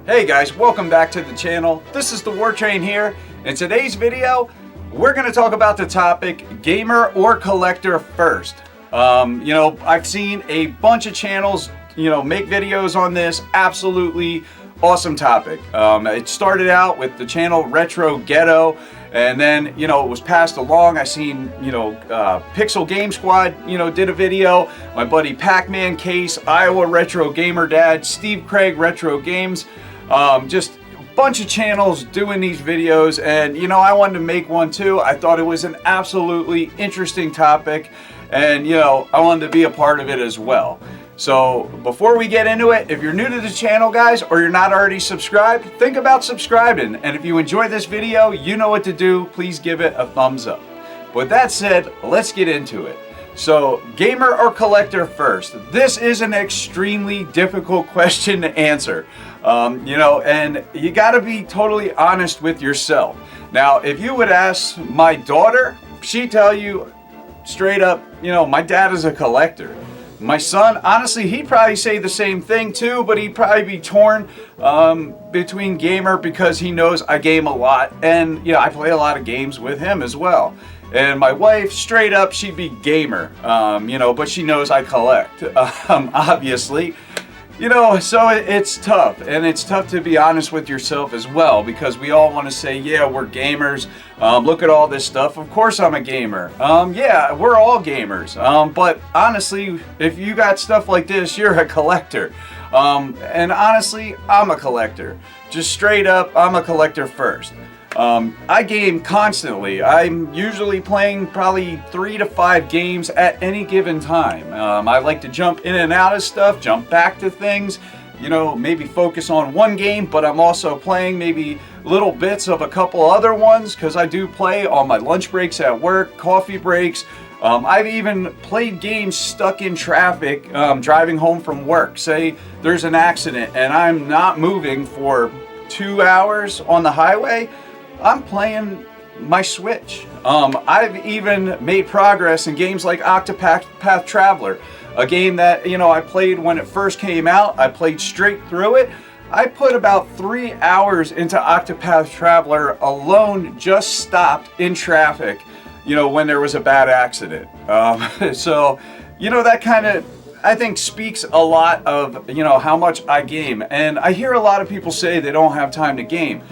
Hey guys, welcome back to the channel. This is the War Train here. In today's video, we're going to talk about the topic gamer or collector first. I've seen a bunch of channels, make videos on this. Absolutely awesome topic. It started out with the channel Retro Ghetto, and then, it was passed along. I seen, Pixel Game Squad, did a video. My buddy Pac-Man Case, Iowa Retro Gamer Dad, Steve Craig Retro Games. Just a bunch of channels doing these videos, and I wanted to make one too. I thought it was an absolutely interesting topic, and I wanted to be a part of it as well. So before we get into it, if you're new to the channel, guys, or you're not already subscribed, think about subscribing. And if you enjoy this video, you know what to do. Please give it a thumbs up. With that said, let's get into it. So, gamer or collector first? This is an extremely difficult question to answer. And you gotta be totally honest with yourself. Now, if you would ask my daughter, she'd tell you straight up, my dad is a collector. My son, honestly, he'd probably say the same thing too, but he'd probably be torn between gamer because he knows I game a lot, and I play a lot of games with him as well. And my wife, straight up, she'd be gamer, but she knows I collect, obviously. So it's tough, and it's tough to be honest with yourself as well, because we all want to say, yeah, we're gamers, look at all this stuff, of course I'm a gamer, yeah, we're all gamers, but honestly, if you got stuff like this, you're a collector, and honestly, I'm a collector, just straight up, I'm a collector first. I game constantly. I'm usually playing probably 3 to 5 games at any given time. I like to jump in and out of stuff, jump back to things, maybe focus on one game, but I'm also playing maybe little bits of a couple other ones, because I do play on my lunch breaks at work, coffee breaks. I've even played games stuck in traffic, driving home from work. Say there's an accident and I'm not moving for 2 hours on the highway. I'm playing my Switch. I've even made progress in games like Octopath Traveler, a game that I played when it first came out. I played straight through it. I put about 3 hours into Octopath Traveler alone, just stopped in traffic, when there was a bad accident. So, that kind of, I think, speaks a lot of, how much I game. And I hear a lot of people say they don't have time to game.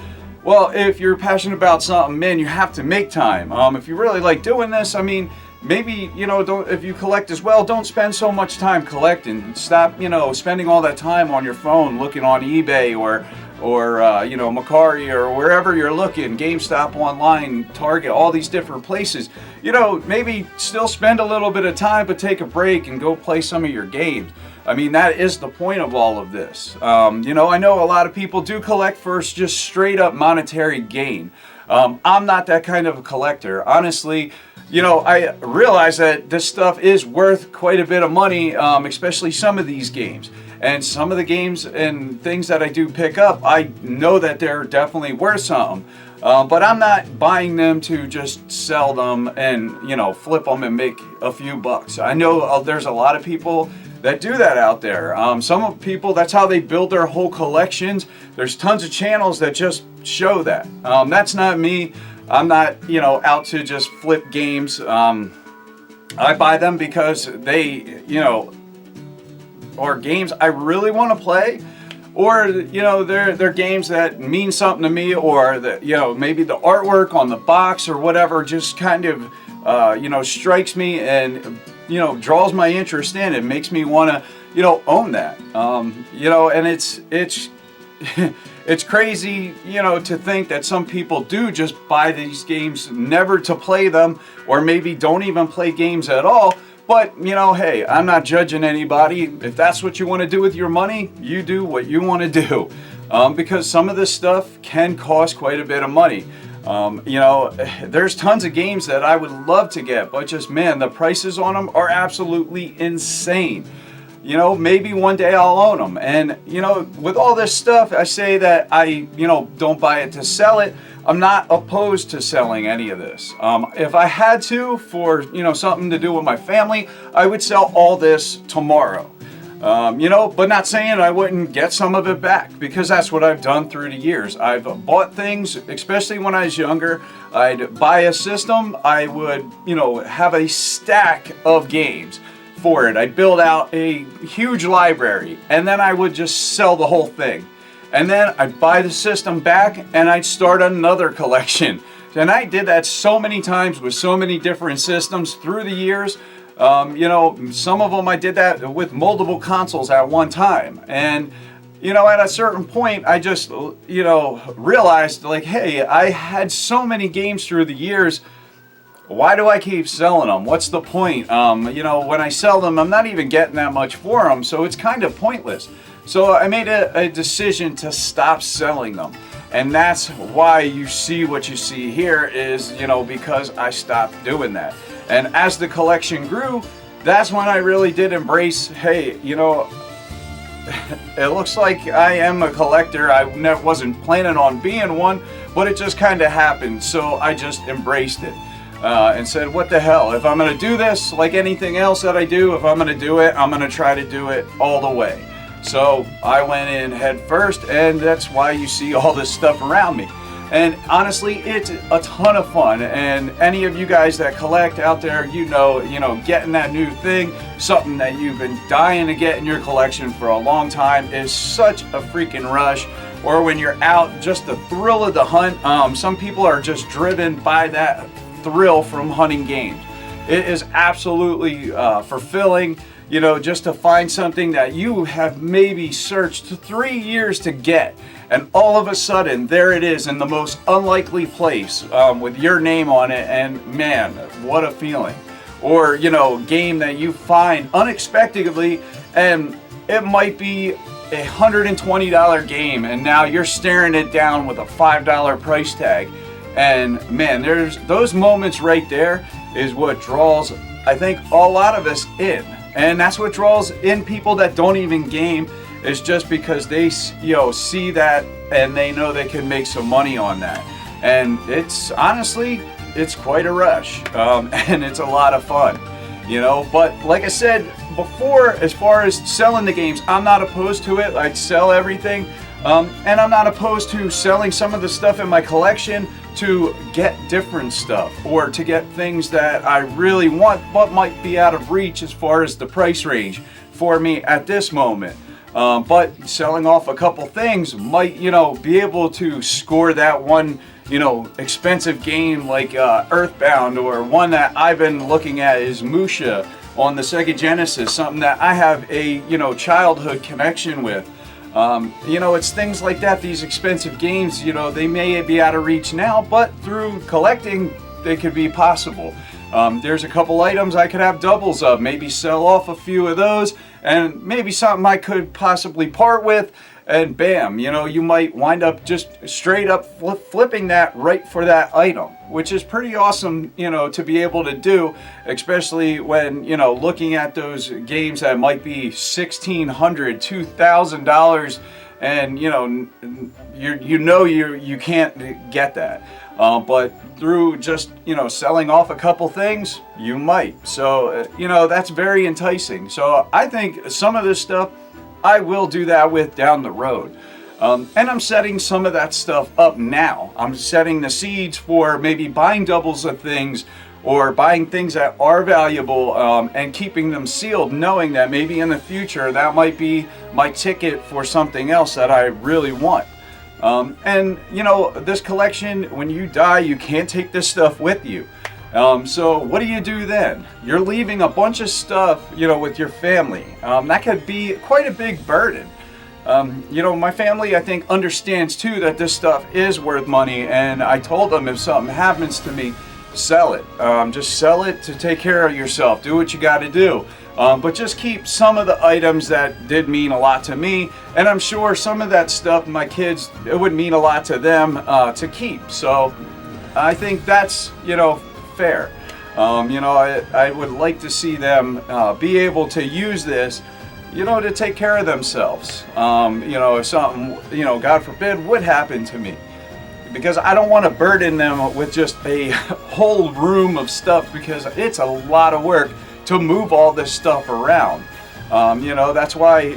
Well, if you're passionate about something, man, you have to make time. If you really like doing this, maybe, if you collect as well, don't spend so much time collecting. Stop, spending all that time on your phone looking on eBay or Mercari or wherever you're looking, GameStop online, Target, all these different places. Maybe still spend a little bit of time, but take a break and go play some of your games. That is the point of all of this. I know a lot of people do collect for just straight up monetary gain. I'm not that kind of a collector. Honestly, I realize that this stuff is worth quite a bit of money, especially some of these games. And some of the games and things that I do pick up, I know that they're definitely worth something. But I'm not buying them to just sell them and, flip them and make a few bucks. I know there's a lot of people that do that out there. Some people, that's how they build their whole collections. There's tons of channels that just show that. That's not me. I'm not, out to just flip games. I buy them because they, are games I really want to play, or they're games that mean something to me, or that maybe the artwork on the box or whatever just kind of strikes me and draws my interest in it, makes me want to own that. And it's it's crazy to think that some people do just buy these games never to play them, or maybe don't even play games at all. But, hey, I'm not judging anybody. If that's what you want to do with your money, you do what you want to do. Because some of this stuff can cost quite a bit of money. There's tons of games that I would love to get, but just, man, the prices on them are absolutely insane. Maybe one day I'll own them. And, with all this stuff, I say that I, don't buy it to sell it. I'm not opposed to selling any of this. If I had to for, something to do with my family, I would sell all this tomorrow. But not saying I wouldn't get some of it back, because that's what I've done through the years. I've bought things, especially when I was younger. I'd buy a system, I would, have a stack of games for it. I'd build out a huge library, and then I would just sell the whole thing. And then I'd buy the system back, and I'd start another collection. And I did that so many times with so many different systems through the years. Some of them I did that with multiple consoles at one time. And, at a certain point, I just, realized like, hey, I had so many games through the years. Why do I keep selling them? What's the point? When I sell them, I'm not even getting that much for them. So it's kind of pointless. So I made a decision to stop selling them. And that's why you see what you see here is, because I stopped doing that. And as the collection grew, that's when I really did embrace, hey, it looks like I am a collector. I wasn't planning on being one, but it just kind of happened. So I just embraced it and said, what the hell? If I'm going to do this, like anything else that I do, if I'm going to do it, I'm going to try to do it all the way. So I went in head first, and that's why you see all this stuff around me. And honestly, it's a ton of fun. And any of you guys that collect out there, getting that new thing, something that you've been dying to get in your collection for a long time, is such a freaking rush. Or when you're out, just the thrill of the hunt. Some people are just driven by that thrill from hunting games. It is absolutely fulfilling. Just to find something that you have maybe searched 3 years to get, and all of a sudden there it is in the most unlikely place with your name on it, and man, what a feeling. Or game that you find unexpectedly, and it might be a $120 game, and now you're staring it down with a $5 price tag. And man, there's those moments right there is what draws, I think, a lot of us in. And that's what draws in people that don't even game, is just because they see that and they know they can make some money on that. And it's honestly, it's quite a rush, and it's a lot of fun, But like I said before, as far as selling the games, I'm not opposed to it. I'd sell everything, and I'm not opposed to selling some of the stuff in my collection to get different stuff, or to get things that I really want but might be out of reach as far as the price range for me at this moment. But selling off a couple things might, be able to score that one, expensive game like Earthbound, or one that I've been looking at is Musha on the Sega Genesis, something that I have a, childhood connection with. It's things like that, these expensive games, they may be out of reach now, but through collecting, they could be possible. There's a couple items I could have doubles of, maybe sell off a few of those, and maybe something I could possibly part with, and bam, you might wind up just straight up flipping that right for that item, which is pretty awesome, to be able to do, especially when, looking at those games that might be $1,600, $2,000, and, you can't get that. But through just, selling off a couple things, you might. So, that's very enticing. So I think some of this stuff I will do that with down the road. And I'm setting some of that stuff up now. I'm setting the seeds for maybe buying doubles of things, or buying things that are valuable, and keeping them sealed, knowing that maybe in the future that might be my ticket for something else that I really want. And this collection, when you die, you can't take this stuff with you. So what do you do then? You're leaving a bunch of stuff, with your family. That could be quite a big burden. My family, I think, understands too that this stuff is worth money, and I told them if something happens to me, sell it. Just sell it to take care of yourself. Do what you got to do. But just keep some of the items that did mean a lot to me, and I'm sure some of that stuff, my kids, it would mean a lot to them to keep. So I think that's, fair. I would like to see them be able to use this, to take care of themselves. If something, God forbid, would happen to me. Because I don't want to burden them with just a whole room of stuff, because it's a lot of work to move all this stuff around. You know, that's why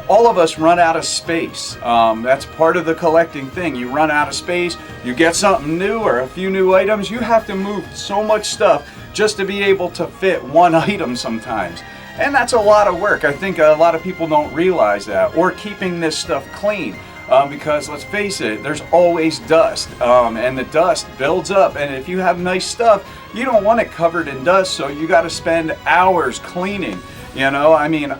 all of us run out of space. That's part of the collecting thing. You run out of space, you get something new or a few new items, you have to move so much stuff just to be able to fit one item sometimes. And that's a lot of work. I think a lot of people don't realize that, or keeping this stuff clean. Because let's face it, there's always dust, and the dust builds up, and if you have nice stuff, you don't want it covered in dust, so you got to spend hours cleaning. You know, I mean,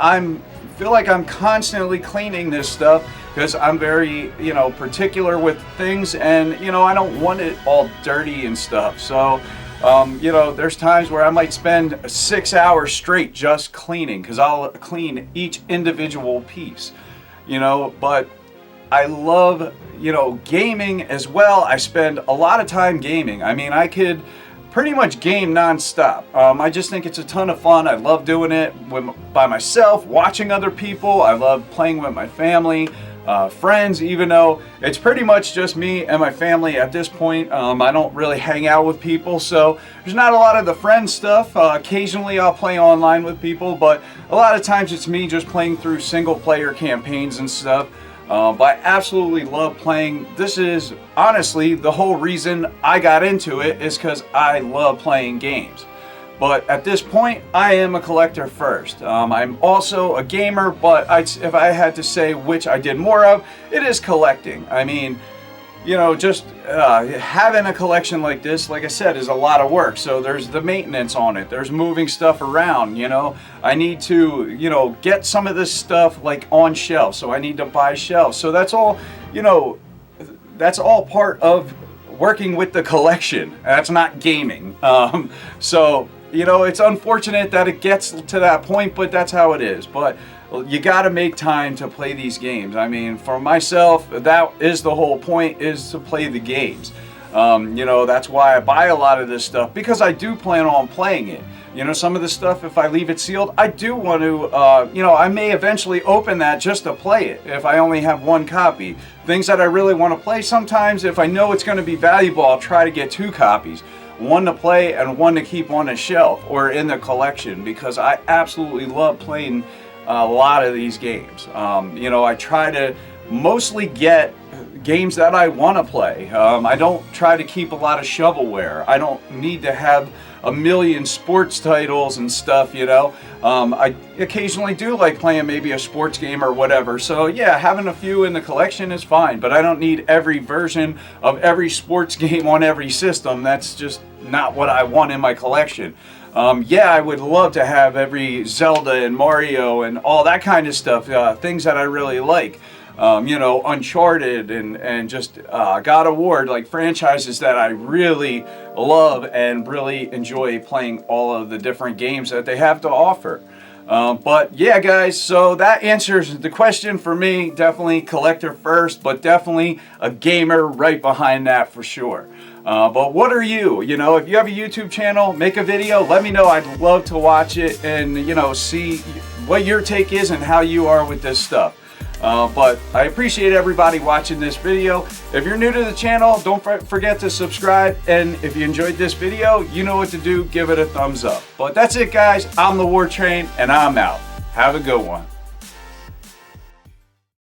feel like I'm constantly cleaning this stuff because I'm very, you know, particular with things, and you know, I don't want it all dirty and stuff. So you know, there's times where I might spend 6 hours straight just cleaning, because I'll clean each individual piece, you know. But I love, you know, gaming as well. I spend a lot of time gaming. I mean, I could pretty much game non-stop. I just think it's a ton of fun. I love doing it by myself, watching other people. I love playing with my family, friends, even though it's pretty much just me and my family at this point. I don't really hang out with people, so there's not a lot of the friend stuff. Occasionally I'll play online with people, but a lot of times it's me just playing through single player campaigns and stuff. But I absolutely love playing. This is honestly the whole reason I got into it, is because I love playing games. But at this point, I am a collector first. I'm also a gamer, but if I had to say which I did more of, it is collecting. I mean, you know, just having a collection like this, like I said, is a lot of work. So there's the maintenance on it. There's moving stuff around, you know. I need to, you know, get some of this stuff like on shelves. So I need to buy shelves. So that's all, you know, that's all part of working with the collection. That's not gaming. So, you know, it's unfortunate that it gets to that point, but that's how it is. But you got to make time to play these games. I mean, for myself, that is the whole point, is to play the games. You know, that's why I buy a lot of this stuff, because I do plan on playing it. You know, some of the stuff, if I leave it sealed, I do want to, you know, I may eventually open that just to play it if I only have one copy. Things that I really want to play, sometimes if I know it's going to be valuable, I'll try to get 2 copies. One to play and one to keep on a shelf or in the collection, because I absolutely love playing a lot of these games. You know, I try to mostly get games that I want to play. I don't try to keep a lot of shovelware. I don't need to have a million sports titles and stuff, you know. I occasionally do like playing maybe a sports game or whatever. So yeah, having a few in the collection is fine, but I don't need every version of every sports game on every system. That's just not what I want in my collection. Yeah, I would love to have every Zelda and Mario and all that kind of stuff, things that I really like. You know, Uncharted and just God of War, like franchises that I really love and really enjoy playing all of the different games that they have to offer. But yeah, guys, so that answers the question for me. Definitely collector first, but definitely a gamer right behind that for sure. But what are you? You know, if you have a YouTube channel, make a video, let me know. I'd love to watch it and, you know, see what your take is and how you are with this stuff. But I appreciate everybody watching this video. If you're new to the channel, don't forget to subscribe. And if you enjoyed this video, you know what to do. Give it a thumbs up. But that's it, guys. I'm the War Train, and I'm out. Have a good one.